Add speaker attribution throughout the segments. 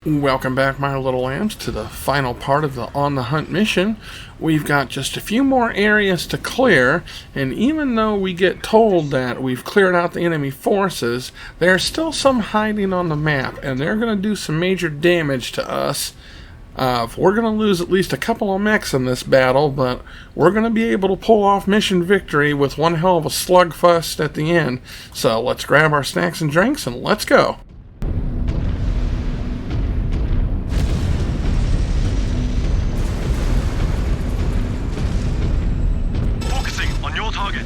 Speaker 1: Welcome back, my little lambs, to the final part of the On the Hunt mission. We've got just a few more areas to clear, and even though we get told that we've cleared out the enemy forces, there's still some hiding on the map, and they're going to do some major damage to us. We're going to lose at least a couple of mechs in this battle, but we're going to be able to pull off mission victory with one hell of a slugfest at the end. So let's grab our snacks and drinks, and let's go.
Speaker 2: Target.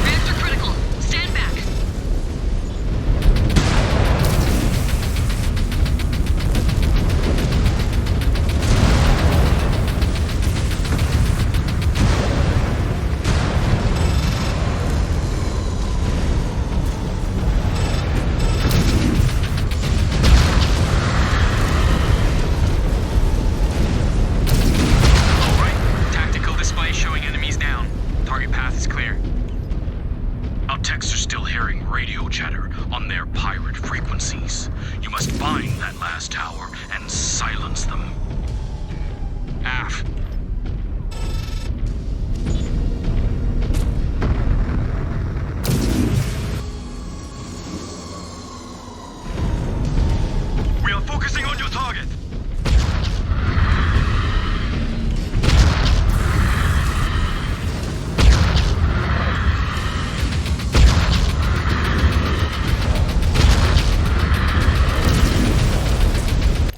Speaker 3: Reactor critical. Stand back.
Speaker 2: Showing enemies down. Target path is clear. Our techs are still hearing radio chatter on their pirate frequencies. You must find that last tower and silence them. Aft. We are focusing on your target.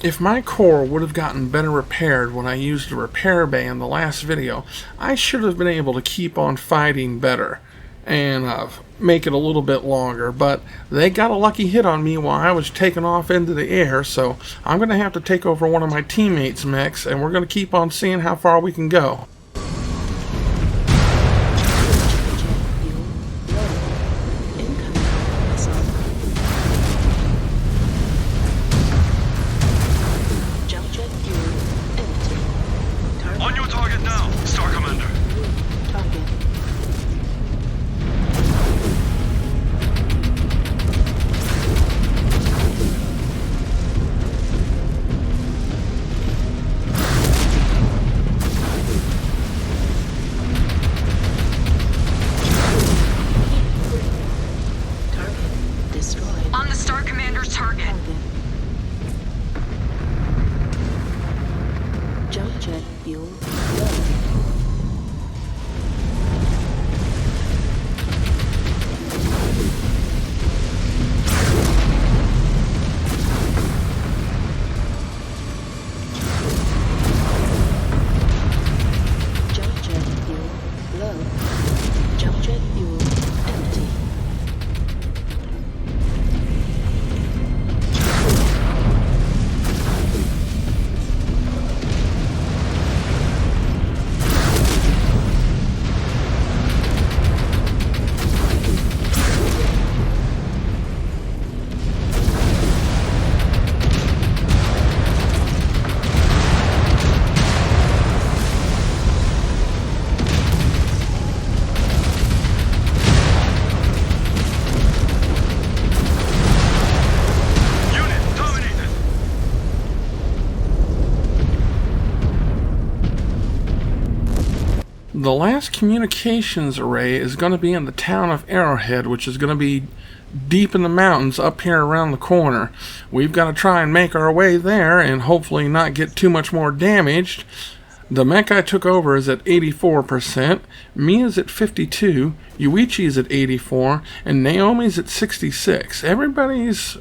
Speaker 1: If my core would have gotten better repaired when I used the repair bay in the last video, I should have been able to keep on fighting better and make it a little bit longer, but they got a lucky hit on me while I was taking off into the air, so I'm going to have to take over one of my teammates' mechs, and we're going to keep on seeing how far we can go.
Speaker 2: On your target now, Star Commander.
Speaker 3: Target destroyed. On the Star Commander's target. Jump jet fuel low. Jump jet fuel low. Jump jet fuel empty.
Speaker 1: The last communications array is going to be in the town of Arrowhead, which is going to be deep in the mountains up here around the corner. We've got to try and make our way there and hopefully not get too much more damaged. The mech I took over is at 84%, Mia's at 52%, Yuichi's at 84%, and Naomi's at 66%. Everybody's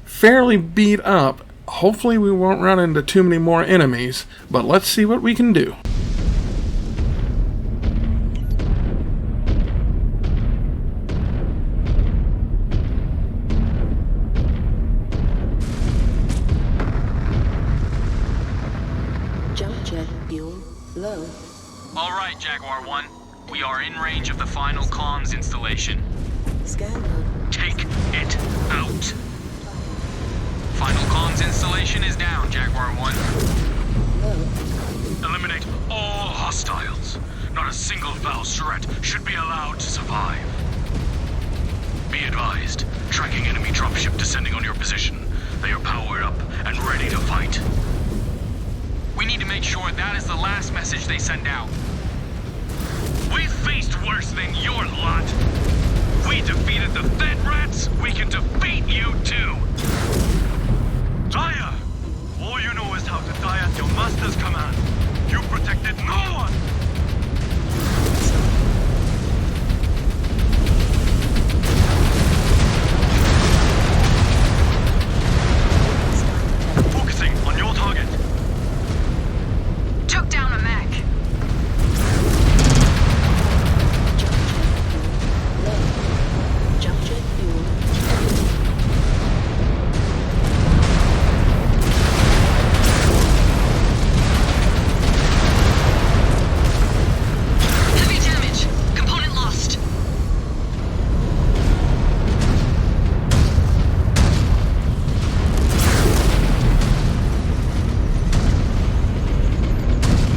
Speaker 1: fairly beat up. Hopefully we won't run into too many more enemies, but let's see what we can do.
Speaker 3: Jump jet fuel low.
Speaker 2: All right, Jaguar 1. We are in range of the final comms installation.
Speaker 3: Scan mode.
Speaker 2: Take it out. Final comms installation is down, Jaguar 1.
Speaker 3: Low.
Speaker 2: Eliminate all hostiles. Not a single foul threat should be allowed to survive. Be advised, tracking enemy dropship descending on your position. They are powered up and ready to fight. We need to make sure that is the last message they send out. We faced worse than your lot. We defeated the Fed Rats, we can defeat you too! Daya! All you know is how to die at your master's command. You protected no one! Focusing on your target.
Speaker 4: Took down a mech.
Speaker 3: Jump jet fuel empty.
Speaker 4: Heavy damage. Component lost.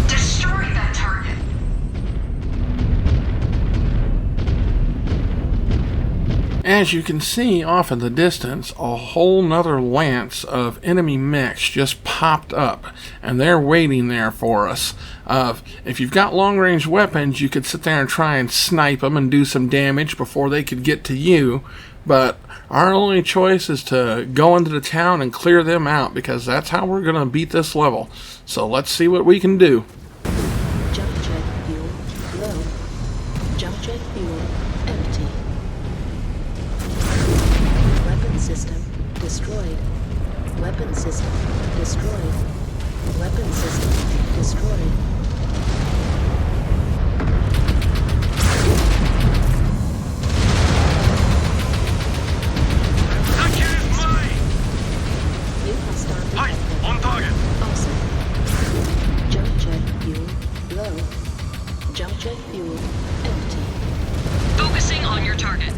Speaker 4: Destroy that target.
Speaker 1: As you can see off in the distance, a whole nother lance of enemy mechs just popped up, and they're waiting there for us. If you've got long-range weapons, you could sit there and try and snipe them and do some damage before they could get to you, but our only choice is to go into the town and clear them out, because that's how we're going to beat this level. So let's see what we can do.
Speaker 3: Jump jet fuel low. Jump jet fuel empty. Weapon system destroyed. Weapon system destroyed. Weapon system destroyed.
Speaker 2: That kid is mine!
Speaker 3: New hostile
Speaker 2: Hi,
Speaker 3: detected.
Speaker 2: on target!
Speaker 3: Awesome. Jump jet fuel low. Jump jet fuel empty.
Speaker 4: Focusing on your target.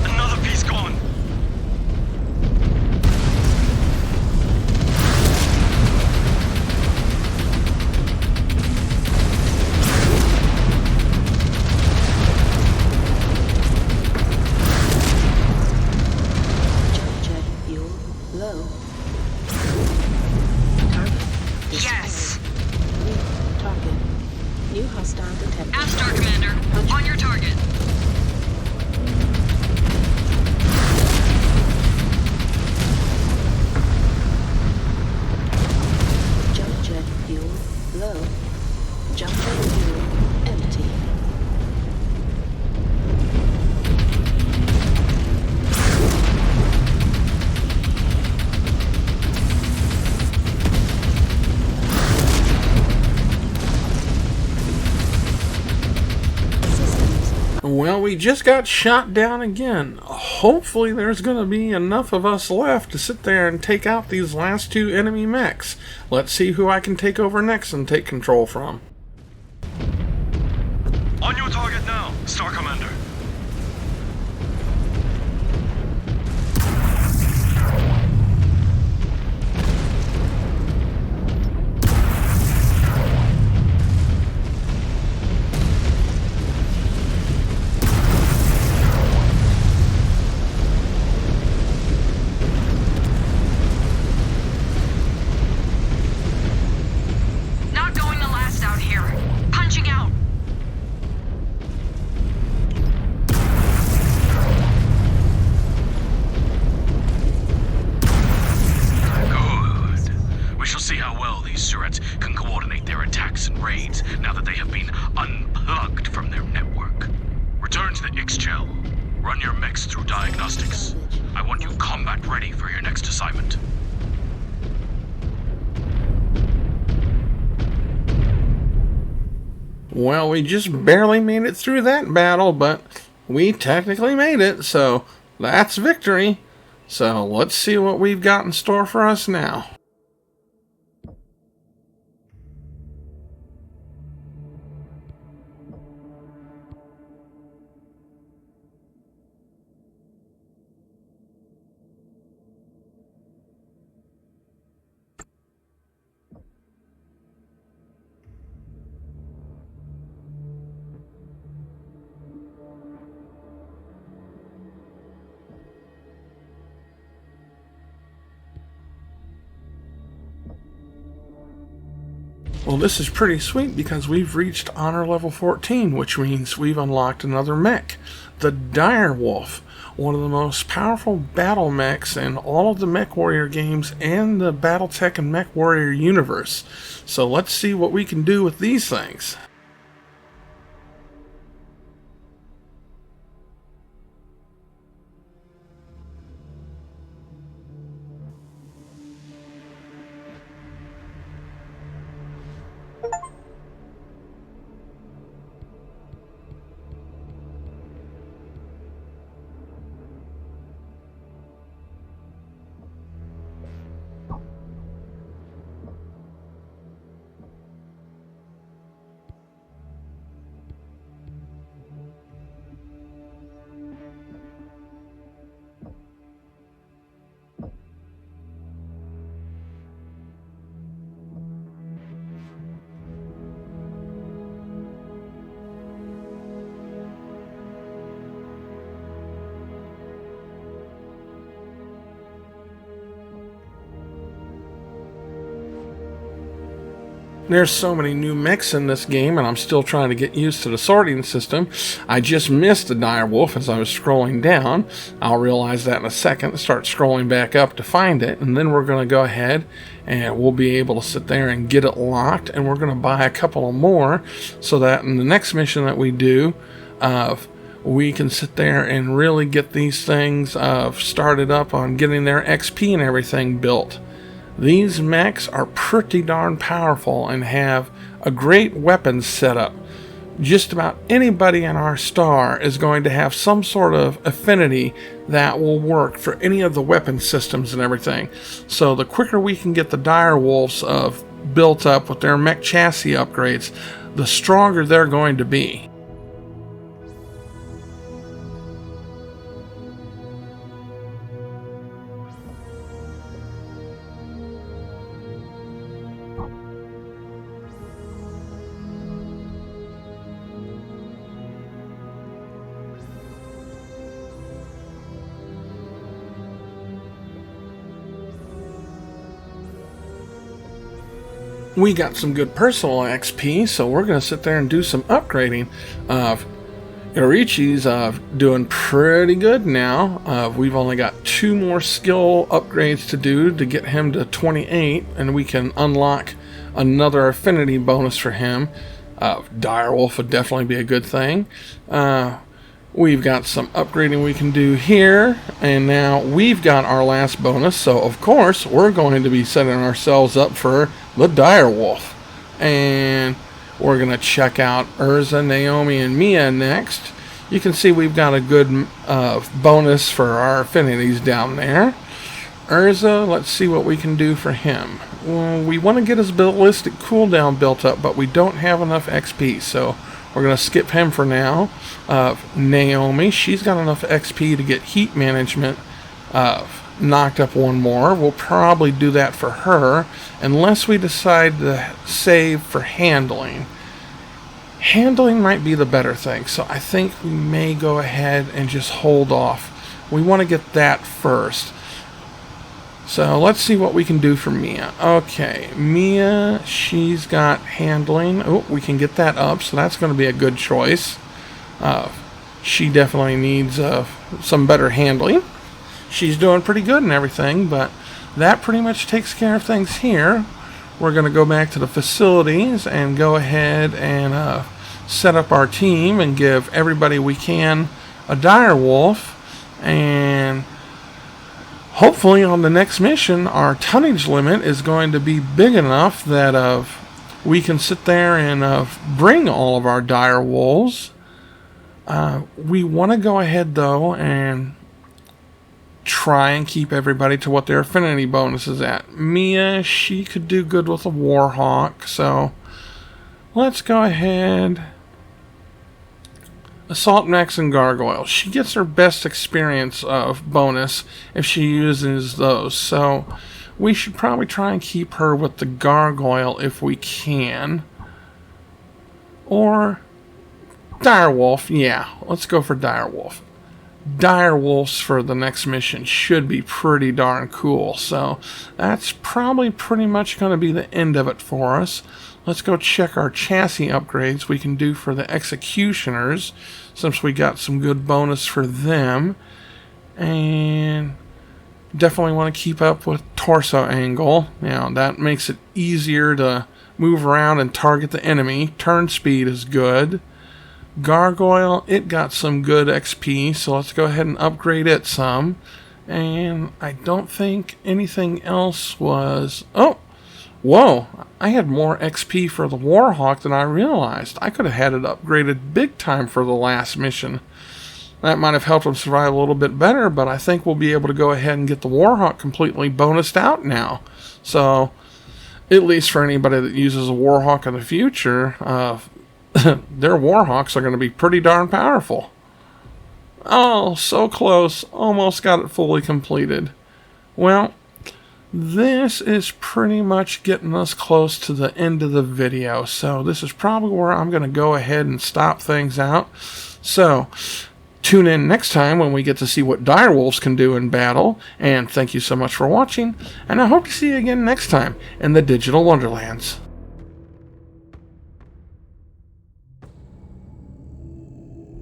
Speaker 2: Another piece gone!
Speaker 3: Jump jet fuel low. Target destroyed.
Speaker 4: Yes.
Speaker 3: New target. New hostile detected.
Speaker 4: Astar Commander, on your target.
Speaker 3: Jump jet fuel low. Jump jet fuel empty. Systems.
Speaker 1: Well, we just got shot down again. Hopefully there's going to be enough of us left to sit there and take out these last two enemy mechs. Let's see who I can take over next and take control from.
Speaker 2: On your target now, Star Commander.
Speaker 4: Not going the last out here. Punching out.
Speaker 2: Good. We shall see how well these turrets can coordinate their attacks and raids now that they have been unplugged from their network. Return to the Ixchel. Run your mechs through diagnostics. I want you combat ready for your next assignment.
Speaker 1: Well, we just barely made it through that battle, but we technically made it, so that's victory. So let's see what we've got in store for us now. Well, this is pretty sweet because we've reached honor level 14, which means we've unlocked another mech, the Direwolf, one of the most powerful battle mechs in all of the MechWarrior games and the Battletech and MechWarrior universe. So let's see what we can do with these things. There's so many new mechs in this game, and I'm still trying to get used to the sorting system. I just missed the Direwolf as I was scrolling down. I'll realize that in a second, start scrolling back up to find it, and then we're going to go ahead and we'll be able to sit there and get it locked, and we're going to buy a couple of more so that in the next mission that we do, we can sit there and really get these things started up on getting their XP and everything built. These mechs are pretty darn powerful and have a great weapons setup. Just about anybody in our star is going to have some sort of affinity that will work for any of the weapon systems and everything. So the quicker we can get the Direwolves built up with their mech chassis upgrades, the stronger they're going to be. We got some good personal XP, so we're going to sit there and do some upgrading. Irichi's doing pretty good now. We've only got 2 more skill upgrades to do to get him to 28, and we can unlock another affinity bonus for him. Direwolf would definitely be a good thing. We've got some upgrading we can do here, and now we've got our last bonus, so of course we're going to be setting ourselves up for the Direwolf. And we're going to check out Urza, Naomi, and Mia next. You can see we've got a good bonus for our affinities down there. Urza, let's see what we can do for him. Well, we want to get his ballistic cooldown built up, but we don't have enough XP, so we're going to skip him for now. Naomi, she's got enough XP to get heat management knocked up 1 more. We'll probably do that for her, unless we decide to save for handling. Handling might be the better thing, so I think we may go ahead and just hold off. We want to get that first. So let's see what we can do for Mia. Okay, Mia, she's got handling. Oh, we can get that up, so that's going to be a good choice. She definitely needs some better handling. She's doing pretty good and everything, but that pretty much takes care of things here. We're going to go back to the facilities and go ahead and set up our team and give everybody we can a Direwolf, and hopefully on the next mission our tonnage limit is going to be big enough that we can sit there and bring all of our Direwolves. We want to go ahead though and try and keep everybody to what their affinity bonus is at. Mia, she could do good with a Warhawk, so let's go ahead. Assault Mechs and Gargoyle. She gets her best experience of bonus if she uses those, so we should probably try and keep her with the Gargoyle if we can. Or Direwolf, yeah, let's go for Direwolf. dire wolves for the next mission should be pretty darn cool. So that's probably pretty much going to be the end of it for us. Let's go check our chassis upgrades we can do for the executioners, since we got some good bonus for them. And definitely want to keep up with torso angle. Now that makes it easier to move around and target the enemy. Turn speed is good. Gargoyle, it got some good XP, so let's go ahead and upgrade it some. And I don't think anything else was... Oh! Whoa! I had more XP for the Warhawk than I realized. I could have had it upgraded big time for the last mission. That might have helped him survive a little bit better, but I think we'll be able to go ahead and get the Warhawk completely bonused out now. So, at least for anybody that uses a Warhawk in the future, their Warhawks are going to be pretty darn powerful. Oh, so close. Almost got it fully completed. Well, this is pretty much getting us close to the end of the video. So this is probably where I'm going to go ahead and stop things out. So, tune in next time when we get to see what direwolves can do in battle. And thank you so much for watching. And I hope to see you again next time in the Digital Wonderlands.